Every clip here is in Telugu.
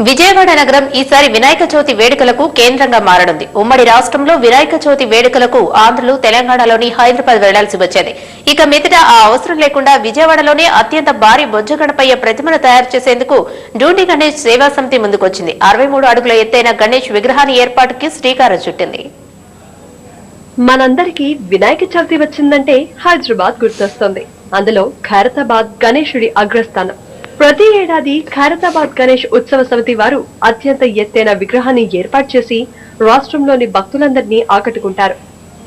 విజయవాడ నగరం ఈసారి వినాయక చవితి వేడుకలకు కేంద్రంగా మారనుంది. ఉమ్మడి రాష్ట్రంలో వినాయక చవితి వేడుకలకు ఆంధ్రులు తెలంగాణలోని హైదరాబాద్ వెళ్లాల్సి వచ్చేది. ఇక మీదట ఆ అవసరం లేకుండా విజయవాడలోనే అత్యంత భారీ బొజ్జ గణపయ్య ప్రతిమను తయారు చేసేందుకు డూండి గణేష్ సేవా సమితి ముందుకొచ్చింది. 63 అడుగుల ఎత్తైన గణేష్ విగ్రహాన్ని ఏర్పాటుకి శ్రీకారం చుట్టింది. మనందరికీ వినాయక చవితి వచ్చిందంటే హైదరాబాద్ గుర్తొస్తుంది. అందులో ఖైరతాబాద్ గణేశుడి అగ్రస్థానం. ప్రతి ఏడాది ఖైరతాబాద్ గణేష్ ఉత్సవ సమితి వారు అత్యంత ఎత్తైన విగ్రహాన్ని ఏర్పాటు చేసి రాష్ట్రంలోని భక్తులందరినీ ఆకట్టుకుంటారు.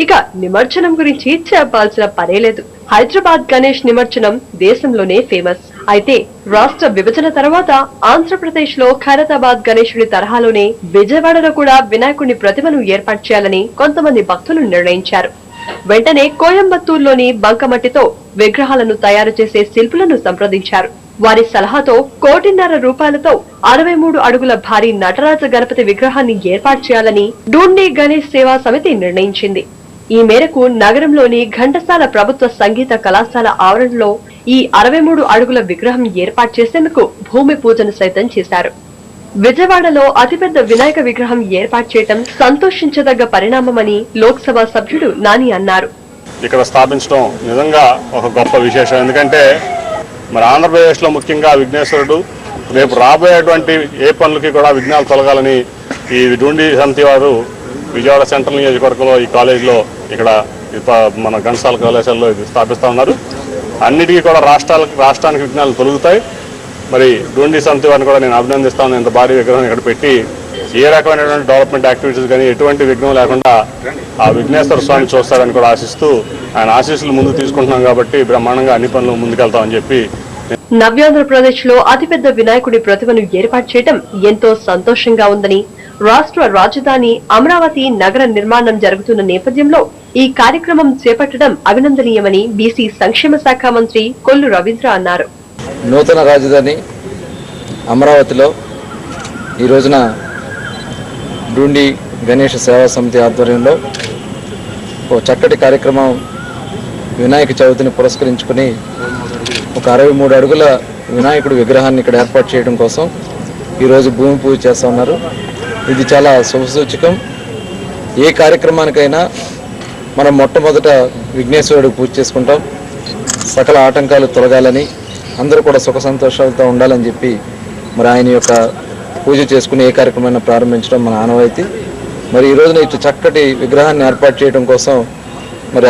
ఇక నిమజ్జనం గురించి చెప్పాల్సిన పనేలేదు. హైదరాబాద్ గణేష్ నిమజ్జనం దేశంలోనే ఫేమస్. అయితే రాష్ట్ర విభజన తర్వాత ఆంధ్రప్రదేశ్ లో ఖైరతాబాద్ గణేశుడి తరహాలోనే విజయవాడలో కూడా వినాయకుడి ప్రతిమను ఏర్పాటు చేయాలని కొంతమంది భక్తులు నిర్ణయించారు. వెంటనే కోయంబత్తూరులోని బంకమట్టితో విగ్రహాలను తయారు చేసే శిల్పులను సంప్రదించారు. వారి సలహాతో 1.5 కోటి రూపాయలతో 63 అడుగుల భారీ నటరాజ గణపతి విగ్రహాన్ని ఏర్పాటు చేయాలని డూండి గణేష్ సేవా సమితి నిర్ణయించింది. ఈ మేరకు నగరంలోని ఘంటసాల ప్రభుత్వ సంగీత కళాశాల ఆవరణలో ఈ 63 అడుగుల విగ్రహం ఏర్పాటు చేసేందుకు భూమి పూజను సైతం చేశారు. విజయవాడలో అతిపెద్ద వినాయక విగ్రహం ఏర్పాటు చేయడం సంతోషించదగ్గ పరిణామమని లోక్సభ సభ్యుడు నాని అన్నారు. ఇక్కడ స్థాపించడం నిజంగా ఒక గొప్ప విశేషం. ఎందుకంటే మరి ఆంధ్రప్రదేశ్లో ముఖ్యంగా విఘ్నేశ్వరుడు రేపు రాబోయేటువంటి ఏ పనులకి కూడా విఘ్నాలు తొలగాలని ఈ డూండి సమితి వారు విజయవాడ సెంట్రల్ నియోజకవర్గంలో ఈ కాలేజీలో ఇక్కడ మన ఘంటసాల కళాశాలలో ఇది స్థాపిస్తూ ఉన్నారు. అన్నిటికీ కూడా రాష్ట్రానికి విఘ్నాలు తొలుగుతాయి. మరి డూండి సమితి వారిని కూడా నేను అభినందిస్తాను. ఇంత భారీ విగ్రహం ఇక్కడ పెట్టి ఏ రకమైనటువంటి డెవలప్మెంట్ యాక్టివిటీస్ కానీ ఎటువంటి విఘ్నం లేకుండా ఆ విఘ్నేశ్వర స్వామి చూస్తారని కూడా ఆశిస్తూ ఆయన ఆశీస్సులు ముందుకు తీసుకుంటున్నాం కాబట్టి బ్రహ్మాండంగా అన్ని పనులు ముందుకెళ్తామని చెప్పి. నవ్యాంధ్రప్రదేశ్ లో అతిపెద్ద వినాయకుడి ప్రతిమను ఏర్పాటు చేయడం ఎంతో సంతోషంగా ఉందని, రాష్ట్ర రాజధాని అమరావతి నగర నిర్మాణం జరుగుతున్న నేపథ్యంలో ఈ కార్యక్రమం చేపట్టడం అభినందనీయమని బీసీ సంక్షేమ శాఖ మంత్రి కొల్లు రవీంద్ర అన్నారు. నూతన రాజధాని అమరావతిలో ఈ రోజున డూండి గణేష్ సేవా సమితి ఆధ్వర్యంలో ఒక చక్కటి కార్యక్రమం వినాయక చవితిని పురస్కరించుకుని ఒక 63 అడుగుల వినాయకుడి విగ్రహాన్ని ఇక్కడ ఏర్పాటు చేయడం కోసం ఈరోజు భూమి పూజ చేస్తూ ఉన్నారు. ఇది చాలా శుభసూచకం. ఏ కార్యక్రమానికైనా మనం మొట్టమొదట విఘ్నేశ్వరుడికి పూజ చేసుకుంటాం. సకల ఆటంకాలు తొలగాలని, అందరూ కూడా సుఖ సంతోషాలతో ఉండాలని చెప్పి మరి ఆయన యొక్క పూజ చేసుకుని ఏ కార్యక్రమాన్ని ప్రారంభించడం మన ఆనవాయితీ. మరి ఈ రోజున ఇటు చక్కటి విగ్రహాన్ని ఏర్పాటు చేయడం కోసం మరి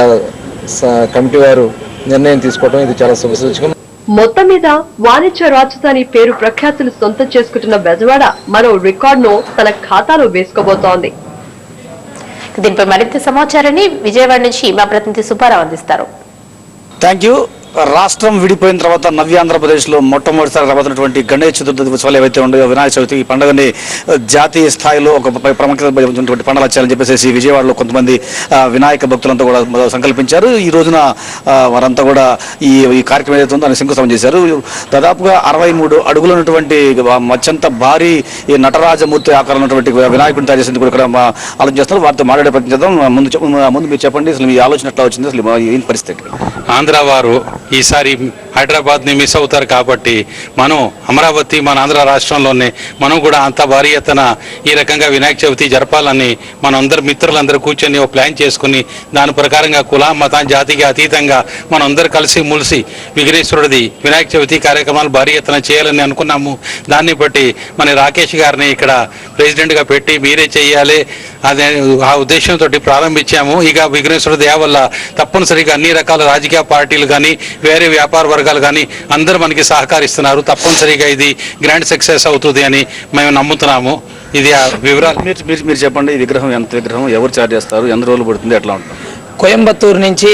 కమిటీ వారు నిర్ణయం తీసుకోవడం ఇది చాలా శుభసూచకం. మొత్తం మీద వాణిజ్య రాజధాని పేరు ప్రఖ్యాతులు సొంతం చేసుకుంటున్న బెజవాడ మరో రికార్డును తన ఖాతాలో వేసుకోబోతోంది. దీనిపై మరింత సమాచారాన్ని విజయవాడ నుంచి మా ప్రతినిధి సుబ్బారావు అందిస్తారు. Thank you. రాష్ట్రం విడిపోయిన తర్వాత నవ్యాంధ్రప్రదేశ్లో మొట్టమొదటిసారి రాబోతున్నటువంటి గణేష్ చతుర్థి ఉత్సవాలు ఏవైతే ఉన్నాయో వినాయక చవితి ఈ పండుగని జాతీయ స్థాయిలో ఒక ప్రాముఖ్యత పండుగ చేయాలని చెప్పేసి విజయవాడలో కొంతమంది వినాయక భక్తులంతా కూడా సంకల్పించారు. ఈ రోజున వారంతా కూడా ఈ కార్యక్రమం ఏదైతే ఉందో దాన్ని శంకుస్థాపన చేశారు. దాదాపుగా 63 అడుగులు ఉన్నటువంటి అత్యంత భారీ ఈ నటరాజమూర్తి ఆకారం ఉన్నటువంటి వినాయకుడిని తయారు చేసేందుకు ఇక్కడ ఆలోచన చేస్తారు. వారితో మాట్లాడే ప్రయత్నం చేద్దాం. ముందు మీరు చెప్పండి, అసలు మీ ఆలోచన ఎట్లా వచ్చింది, అసలు ఏం పరిస్థితి? ఆంధ్ర వారు ఈసారి హైదరాబాద్ని మిస్ అవుతారు కాబట్టి మనం అమరావతి మన ఆంధ్ర రాష్ట్రంలోనే మనం కూడా అంత భారీ ఎత్తున ఈ రకంగా వినాయక చవితి జరపాలని మనం అందరు మిత్రులందరూ కూర్చొని ఒక ప్లాన్ చేసుకుని దాని ప్రకారంగా కుల మతం జాతికి అతీతంగా మనం అందరూ కలిసి ములిసి విఘ్నేశ్వరుడిది వినాయక చవితి కార్యక్రమాలు భారీ ఎత్తున చేయాలని అనుకున్నాము. దాన్ని బట్టి మన రాకేష్ గారిని ఇక్కడ ప్రెసిడెంట్గా పెట్టి మీరే చేయాలి అదే ఆ ఉద్దేశంతో ప్రారంభించాము. ఇక విఘ్నేశ్వర దయ వల్ల తప్పనిసరిగా అన్ని రకాల రాజకీయ పార్టీలు కానీ వేరే వ్యాపార వర్గాలు కానీ అందరూ మనకి సహకరిస్తున్నారు. తప్పనిసరిగా ఇది గ్రాండ్ సక్సెస్ అవుతుంది అని మేము నమ్ముతున్నాము. ఇది ఆ వివరాలు మీరు చెప్పండి. ఈ విగ్రహం ఎంత విగ్రహం, ఎవరు చార్జ్ చేస్తారు, ఎన్ని రోజులు పడుతుంది, ఎట్లా ఉంటుంది? కోయంబత్తూరు నుంచి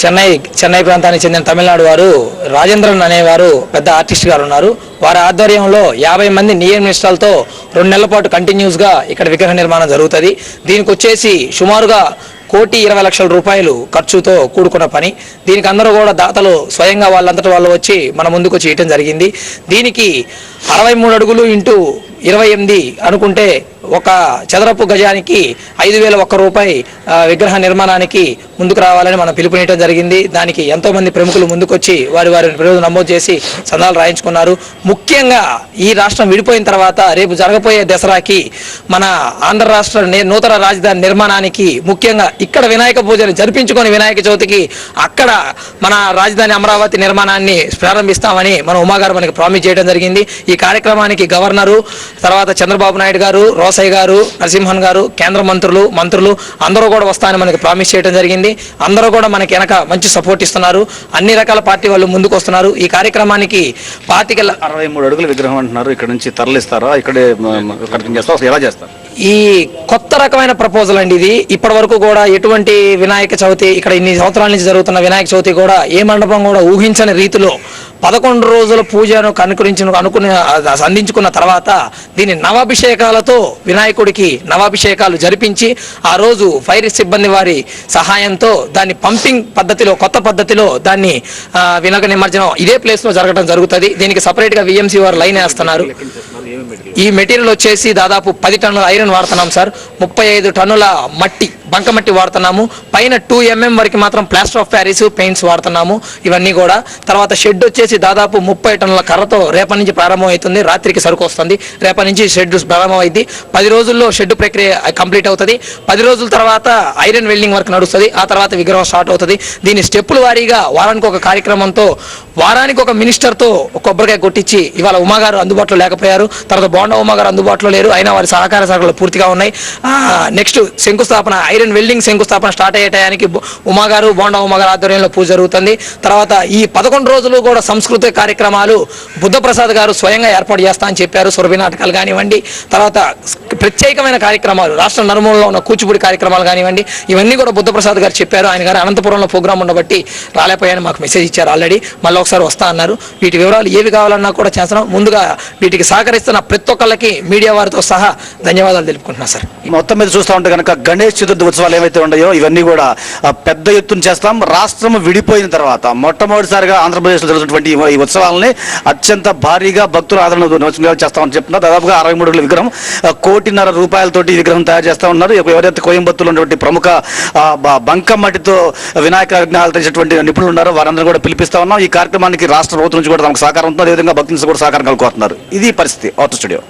చెన్నై ప్రాంతానికి చెందిన తమిళనాడు వారు రాజేంద్రన్ అనేవారు పెద్ద ఆర్టిస్ట్ గారు ఉన్నారు. వారి ఆధ్వర్యంలో 50 మంది నియర్ నిష్ఠలతో 2 నెలల పాటు కంటిన్యూస్ గా ఇక్కడ విగ్రహ నిర్మాణం జరుగుతుంది. దీనికి వచ్చేసి సుమారుగా 1,20,00,000 రూపాయలు ఖర్చుతో కూడుకున్న పని. దీనికి అందరూ కూడా దాతలు స్వయంగా వాళ్ళంతటా వాళ్ళు వచ్చి మన ముందుకు వచ్చి చేయటం జరిగింది. దీనికి 63 అడుగులు ఇంటూ 28 అనుకుంటే ఒక చదరపు గజానికి 5,001 రూపాయి విగ్రహ నిర్మాణానికి ముందుకు రావాలని మనం పిలుపునియడం జరిగింది. దానికి ఎంతో మంది ప్రముఖులు ముందుకొచ్చి వారి పేరు నమోదు చేసి సందాలు రాయించుకున్నారు. ముఖ్యంగా ఈ రాష్ట్రం విడిపోయిన తర్వాత రేపు జరగబోయే దసరాకి మన ఆంధ్ర రాష్ట్ర నూతన రాజధాని నిర్మాణానికి ముఖ్యంగా ఇక్కడ వినాయక పూజలు జరిపించుకొని వినాయక చవితికి అక్కడ మన రాజధాని అమరావతి నిర్మాణాన్ని ప్రారంభిస్తామని మన ఉమాగారు మనకి ప్రామిస్ చేయడం జరిగింది. ఈ కార్యక్రమానికి గవర్నరు, తర్వాత చంద్రబాబు నాయుడు గారు, రోసయ్య గారు, నరసింహన్ గారు, కేంద్ర మంత్రులు అందరూ కూడా వస్తామని మనకి ప్రామిస్ చేయడం జరిగింది. అందరూ కూడా మనకి వెనక మంచి సపోర్ట్ ఇస్తున్నారు. అన్ని రకాల పార్టీ వాళ్ళు ముందుకు వస్తున్నారు. ఈ కార్యక్రమానికి పార్టీకి 63 అడుగుల విగ్రహం అంటున్నారు. ఇక్కడ నుంచి తరలిస్తారా? ఇక్కడే చేస్తారు? ఎలా చేస్తారు? ఈ కొత్త రకమైన ప్రపోజల్ అండి ఇది. ఇప్పటి వరకు కూడా ఎటువంటి వినాయక చవితి ఇక్కడ ఇన్ని సంవత్సరాల నుంచి జరుగుతున్న వినాయక చవితి కూడా ఏ మండపం కూడా ఊహించని రీతిలో 11 రోజుల పూజను అందించుకున్న తర్వాత దీని నవాభిషేకాలతో వినాయకుడికి నవాభిషేకాలు జరిపించి ఆ రోజు ఫైర్ సిబ్బంది వారి సహాయంతో దాన్ని పంపింగ్ పద్ధతిలో కొత్త పద్ధతిలో దాన్ని వినాయక నిమజ్జనం ఇదే ప్లేస్ లో జరగడం జరుగుతుంది. దీనికి సపరేట్ గా విఎంసీ వారు లైన్ వేస్తున్నారు. ఈ మెటీరియల్ వచ్చేసి దాదాపు 10 టన్నుల ఐరన్ వాడుతున్నాం సార్, 35 టన్నుల మట్టి బంకమట్టి వాడుతున్నాము, పైన 2 mm వరకు మాత్రం ప్లాస్టర్ ఆఫ్ ప్యారిస్ పెయింట్స్ వాడుతున్నాము. ఇవన్నీ కూడా తర్వాత షెడ్ వచ్చేసి దాదాపు 30 టన్నుల కర్రతో రేపటి నుంచి ప్రారంభం అవుతుంది. రాత్రికి సరుకు వస్తుంది. రేపటి నుంచి షెడ్ ప్రారంభం అయింది. 10 రోజుల్లో షెడ్ ప్రక్రియ కంప్లీట్ అవుతుంది. 10 రోజుల తర్వాత ఐరన్ వెల్డింగ్ వర్క్ నడుస్తుంది. ఆ తర్వాత విగ్రహం స్టార్ట్ అవుతుంది. దీని స్టెప్పుల వారీగా వారానికి ఒక కార్యక్రమంతో వారానికి ఒక మినిస్టర్తో కొబ్బరికాయ కొట్టించి ఇవాళ ఉమాగారు అందుబాటులో లేకపోయారు. తర్వాత బోండా ఉమాగారు అందుబాటులో లేరు. అయినా వారి సహకార సహకారాలు పూర్తిగా ఉన్నాయి. నెక్స్ట్ శంకుస్థాపన ఐరన్ వెల్డింగ్ శంకుస్థాపన స్టార్ట్ అయ్యే టయానికి ఉమాగారు బోండా ఉమాగారు ఆధ్వర్యంలో పూజ జరుగుతుంది. తర్వాత ఈ 11 రోజులు కూడా సాంస్కృతిక కార్యక్రమాలు బుద్ధప్రసాద్ గారు స్వయంగా ఏర్పాటు చేస్తా అని చెప్పారు. సురభి నాటకాలు కానివ్వండి, తర్వాత ప్రత్యేకమైన కార్యక్రమాలు రాష్ట్ర నలుమూలలో ఉన్న కూచిపూడి కార్యక్రమాలు కానివ్వండి, ఇవన్నీ కూడా బుద్ధప్రసాద్ గారు చెప్పారు. ఆయన గారు అనంతపురంలో ప్రోగ్రాం ఉండబట్టి రాలేపోయాని మాకు మెసేజ్ ఇచ్చారు ఆల్రెడీ. మళ్ళీ ఒకసారి వస్తా అన్నారు. వీటి వివరాలు ఏవి కావాలన్నా కూడా చేస్తున్నాం. ముందుగా వీటికి సహకరిస్తున్న ప్రతి ఒక్కళ్ళకి మీడియా వారితో సహా ధన్యవాదాలు తెలుపుకుంటున్నా సార్. మొత్తం మీద చూస్తూ ఉంటే కనుక గణేష్ చతుర్థి ఉత్సవాలు ఏవైతే ఉన్నాయో ఇవన్నీ కూడా పెద్ద ఎత్తున చేస్తాం. రాష్ట్రం విడిపోయిన తర్వాత మొట్టమొదటిసారిగా ఆంధ్రప్రదేశ్లో జరుగుతున్నటువంటి ఈ ఉత్సవాలని అత్యంత భారీగా భక్తుల ఆదరణ చేస్తామని చెప్తున్నారు. దాదాపుగా 63 అడుగుల విగ్రహం, 1,50,00,000 రూపాయలతోటి విగ్రహం తయారు చేస్తూ ఉన్నారు. ఎవరైతే కోయంబత్తూరులో ఉన్నటువంటి ప్రముఖ బంకమట్టితో వినాయక విగ్రహాలు తెచ్చినటువంటి నిపుణులు ఉన్నారో వారందరూ కూడా పిలిపిస్తా ఉన్నాం. ఈ కార్యక్రమానికి రాష్ట్ర ప్రభుత్వం నుంచి కూడా తమకు సహకారం ఉంటుంది. అదేవిధంగా భక్తుల నుంచి కూడా సహకారం కోరుతున్నారు. ఇది పరిస్థితి. Out studio.